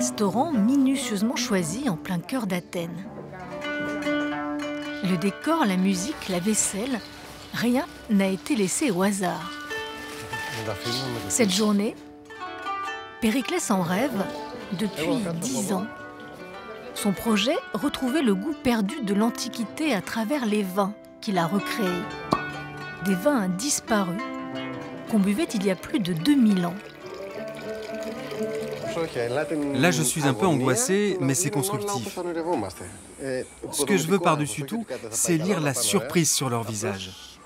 restaurant minutieusement choisi en plein cœur d'Athènes. Le décor, la musique, la vaisselle, rien n'a été laissé au hasard. Cette journée, Périclès en rêve depuis 10 ans. Son projet, retrouver le goût perdu de l'Antiquité à travers les vins qu'il a recréés. Des vins disparus qu'on buvait il y a plus de 2000 ans. Là, je suis un peu angoissé, mais c'est constructif. Ce que je veux par-dessus tout, c'est lire la surprise sur leur visage.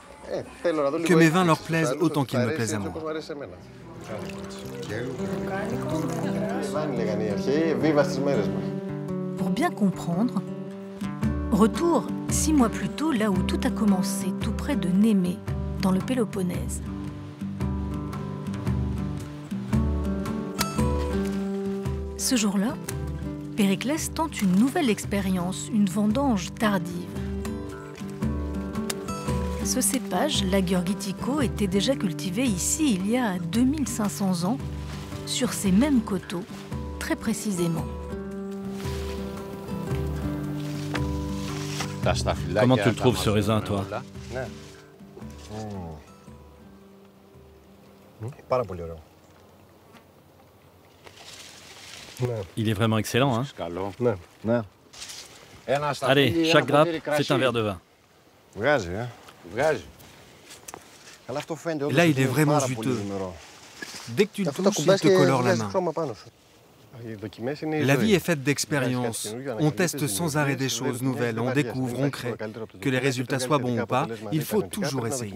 Que mes vins leur plaisent autant qu'ils me plaisent à moi. Pour bien comprendre, retour 6 mois plus tôt, là où tout a commencé, tout près de Némée, dans le Péloponnèse. Ce jour-là, Périclès tente une nouvelle expérience, une vendange tardive. Ce cépage, l'Agurgitiko, était déjà cultivé ici il y a 2500 ans, sur ces mêmes coteaux, très précisément. Comment tu le trouves ce raisin, toi? Il est vraiment excellent, hein? Allez, chaque grappe, c'est un verre de vin. Là, il est vraiment juteux. Dès que tu le touches, il te colore la main. La vie est faite d'expériences. On teste sans arrêt des choses nouvelles, on découvre, on crée. Que les résultats soient bons ou pas, il faut toujours essayer.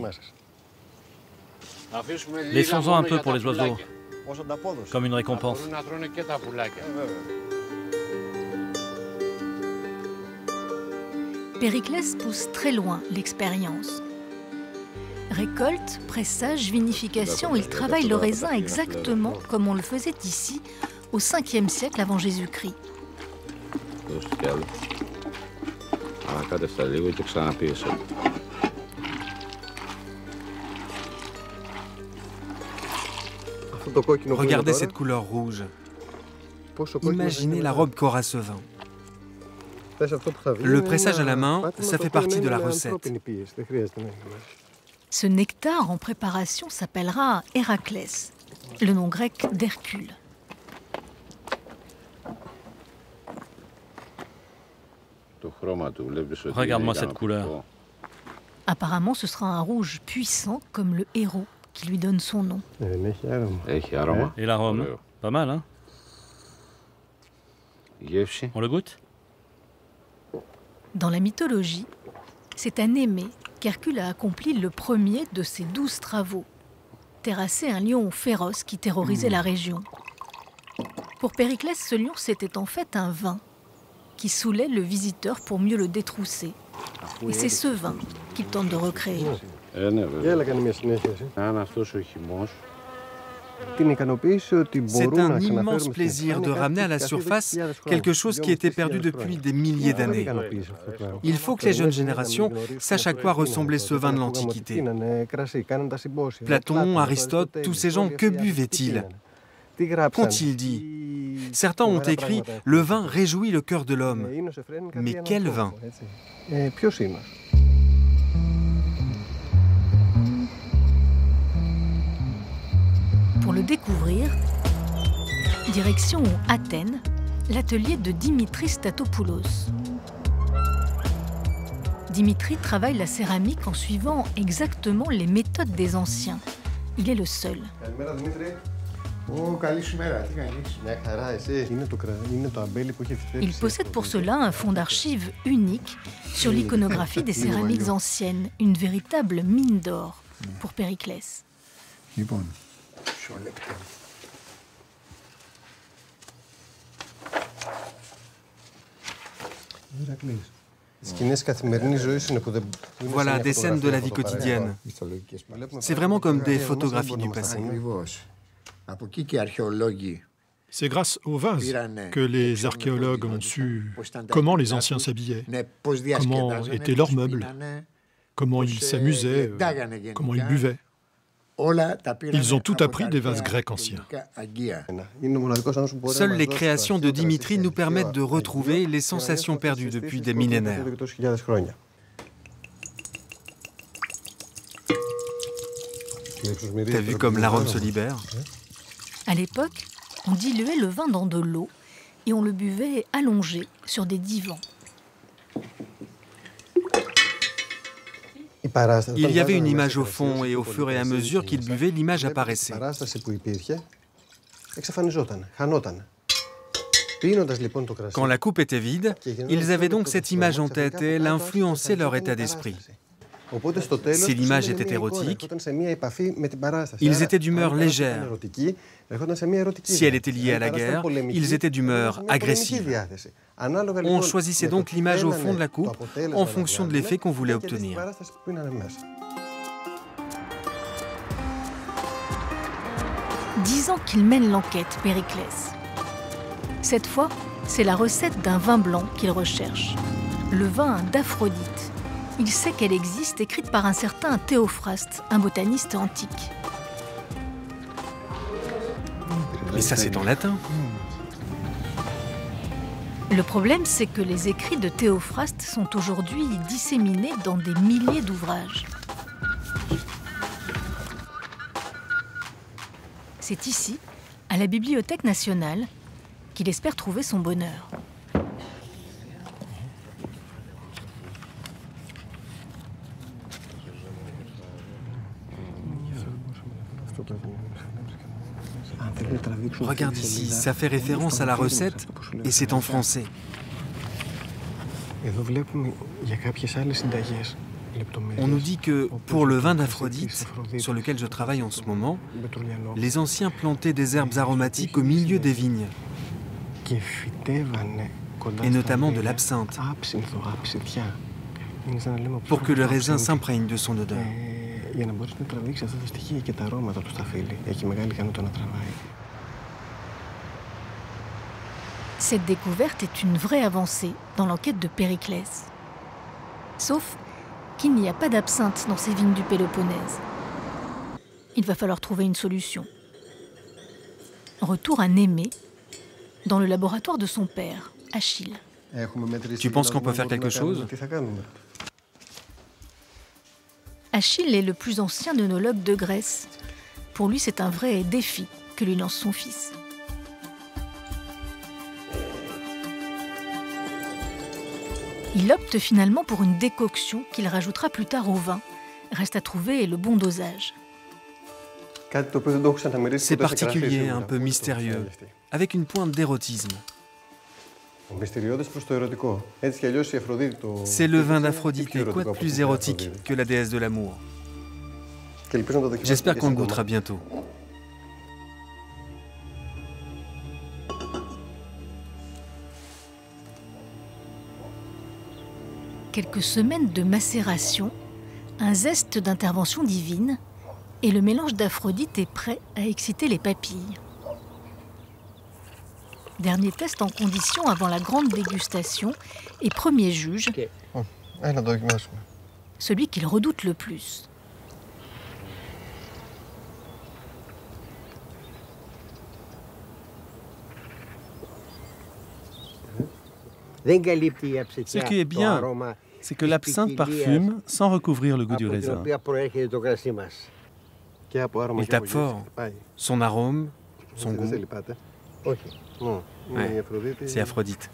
Laissons-en un peu pour les oiseaux, comme une récompense. Périclès pousse très loin l'expérience. Récolte, pressage, vinification, il travaille le raisin exactement comme on le faisait ici, au 5e siècle avant Jésus-Christ. Regardez cette couleur rouge. Imaginez la robe qu'aura ce vin. Le pressage à la main, ça fait partie de la recette. Ce nectar en préparation s'appellera Héraclès, le nom grec d'Hercule. Regarde-moi cette couleur. Apparemment, ce sera un rouge puissant comme le héros qui lui donne son nom. Et l'arôme? Pas mal, hein? On le goûte? Dans la mythologie, c'est à Némée qu'Hercule a accompli le premier de ses 12 travaux, terrasser un lion féroce qui terrorisait la région. Pour Périclès, ce lion, c'était en fait un vin qui saoulait le visiteur pour mieux le détrousser. Et c'est ce vin qu'il tente de recréer. C'est un immense plaisir de ramener à la surface quelque chose qui était perdu depuis des milliers d'années. Il faut que les jeunes générations sachent à quoi ressemblait ce vin de l'Antiquité. Platon, Aristote, tous ces gens, que buvaient-ils? Qu'ont-ils dit? Certains ont écrit « Le vin réjouit le cœur de l'homme ». Mais quel vin? Pour le découvrir, direction Athènes, l'atelier de Dimitri Statopoulos. Dimitri travaille la céramique en suivant exactement les méthodes des anciens. Il est le seul. Il possède pour cela un fonds d'archives unique sur l'iconographie des céramiques anciennes, une véritable mine d'or pour Périclès. Voilà des scènes de la vie quotidienne. C'est vraiment comme des photographies du passé. C'est grâce aux vases que les archéologues ont su comment les anciens s'habillaient, comment étaient leurs meubles, comment ils s'amusaient, comment ils buvaient. Ils ont tout appris des vases grecs anciens. Seules les créations de Dimitri nous permettent de retrouver les sensations perdues depuis des millénaires. T'as vu comme l'arôme se libère? À l'époque, on diluait le vin dans de l'eau et on le buvait allongé sur des divans. Il y avait une image au fond et au fur et à mesure qu'il buvait, l'image apparaissait. Quand la coupe était vide, ils avaient donc cette image en tête et elle influençait leur état d'esprit. Si l'image était érotique, ils étaient d'humeur légère. Si elle était liée à la guerre, ils étaient d'humeur agressive. On choisissait donc l'image au fond de la coupe en fonction de l'effet qu'on voulait obtenir. 10 ans qu'il mène l'enquête, Périclès. Cette fois, c'est la recette d'un vin blanc qu'il recherche. Le vin d'Aphrodite. Il sait qu'elle existe, écrite par un certain Théophraste, un botaniste antique. Mais ça, c'est en latin. Le problème, c'est que les écrits de Théophraste sont aujourd'hui disséminés dans des milliers d'ouvrages. C'est ici, à la Bibliothèque nationale, qu'il espère trouver son bonheur. Regarde ici, ça fait référence à la recette et c'est en français. On nous dit que pour le vin d'Aphrodite, sur lequel je travaille en ce moment, les anciens plantaient des herbes aromatiques au milieu des vignes, et notamment de l'absinthe, pour que le raisin s'imprègne de son odeur. Cette découverte est une vraie avancée dans l'enquête de Périclès. Sauf qu'il n'y a pas d'absinthe dans ces vignes du Péloponnèse. Il va falloir trouver une solution. Retour à Némée, dans le laboratoire de son père, Achille. Tu penses qu'on peut faire quelque chose? Achille est le plus ancien œnologue de Grèce. Pour lui, c'est un vrai défi que lui lance son fils. Il opte finalement pour une décoction qu'il rajoutera plus tard au vin. Reste à trouver le bon dosage. C'est particulier, un peu mystérieux, avec une pointe d'érotisme. C'est le vin d'Aphrodite, et quoi de plus érotique que la déesse de l'amour? J'espère qu'on le goûtera bientôt. Quelques semaines de macération, un zeste d'intervention divine, et le mélange d'Aphrodite est prêt à exciter les papilles. Dernier test en condition avant la grande dégustation et premier juge, celui qu'il redoute le plus. Ce qui est bien, c'est que l'absinthe parfume sans recouvrir le goût du raisin. Il tape fort. Son arôme, son goût. Ouais, c'est Aphrodite.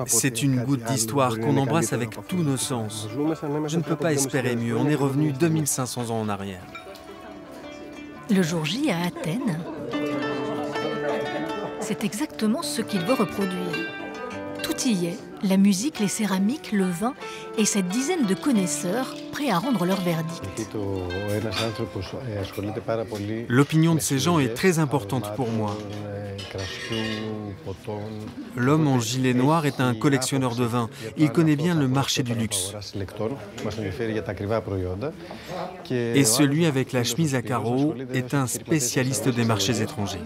C'est une goutte d'histoire qu'on embrasse avec tous nos sens. Je ne peux pas espérer mieux. On est revenu 2500 ans en arrière. Le jour J à Athènes, c'est exactement ce qu'il veut reproduire. Tout y est, la musique, les céramiques, le vin et cette dizaine de connaisseurs prêts à rendre leur verdict. L'opinion de ces gens est très importante pour moi. L'homme en gilet noir est un collectionneur de vin. Il connaît bien le marché du luxe. Et celui avec la chemise à carreaux est un spécialiste des marchés étrangers.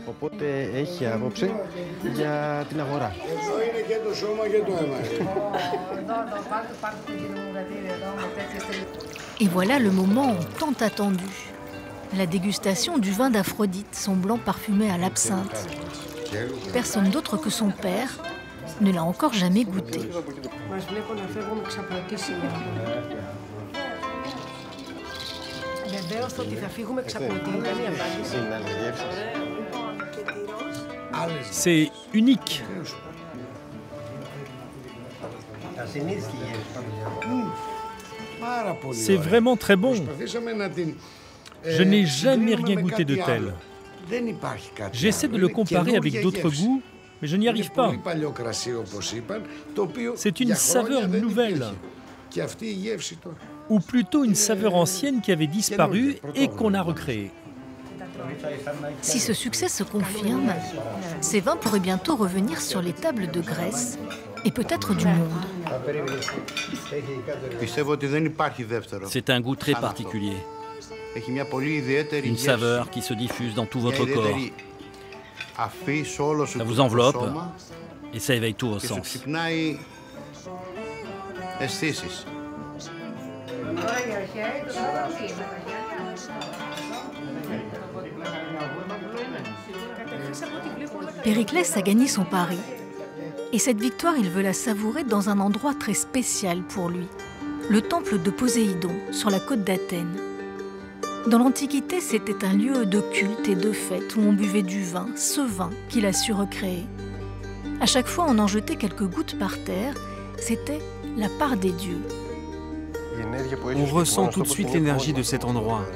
Et voilà le moment tant attendu. La dégustation du vin d'Aphrodite, son blanc parfumé à l'absinthe. Personne d'autre que son père ne l'a encore jamais goûté. C'est unique. C'est vraiment très bon. Je n'ai jamais rien goûté de tel. J'essaie de le comparer avec d'autres goûts, mais je n'y arrive pas. C'est une saveur nouvelle, ou plutôt une saveur ancienne qui avait disparu et qu'on a recréée. Si ce succès se confirme, ces vins pourraient bientôt revenir sur les tables de Grèce et peut-être du monde. C'est un goût très particulier. Une saveur qui se diffuse dans tout votre corps. Ça vous enveloppe et ça éveille tous vos sens. Périclès a gagné son pari. Et cette victoire, il veut la savourer dans un endroit très spécial pour lui, le temple de Poséidon, sur la côte d'Athènes. Dans l'Antiquité, c'était un lieu de culte et de fête où on buvait du vin, ce vin qu'il a su recréer. À chaque fois, on en jetait quelques gouttes par terre, c'était la part des dieux. On ressent tout de suite l'énergie de cet endroit.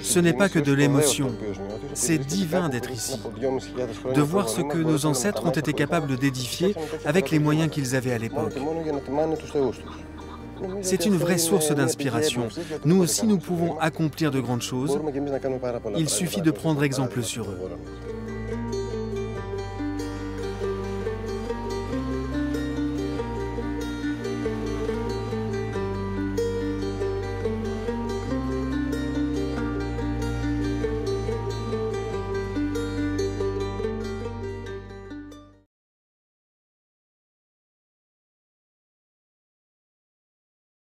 Ce n'est pas que de l'émotion, c'est divin d'être ici, de voir ce que nos ancêtres ont été capables d'édifier avec les moyens qu'ils avaient à l'époque. C'est une vraie source d'inspiration. Nous aussi, nous pouvons accomplir de grandes choses. Il suffit de prendre exemple sur eux.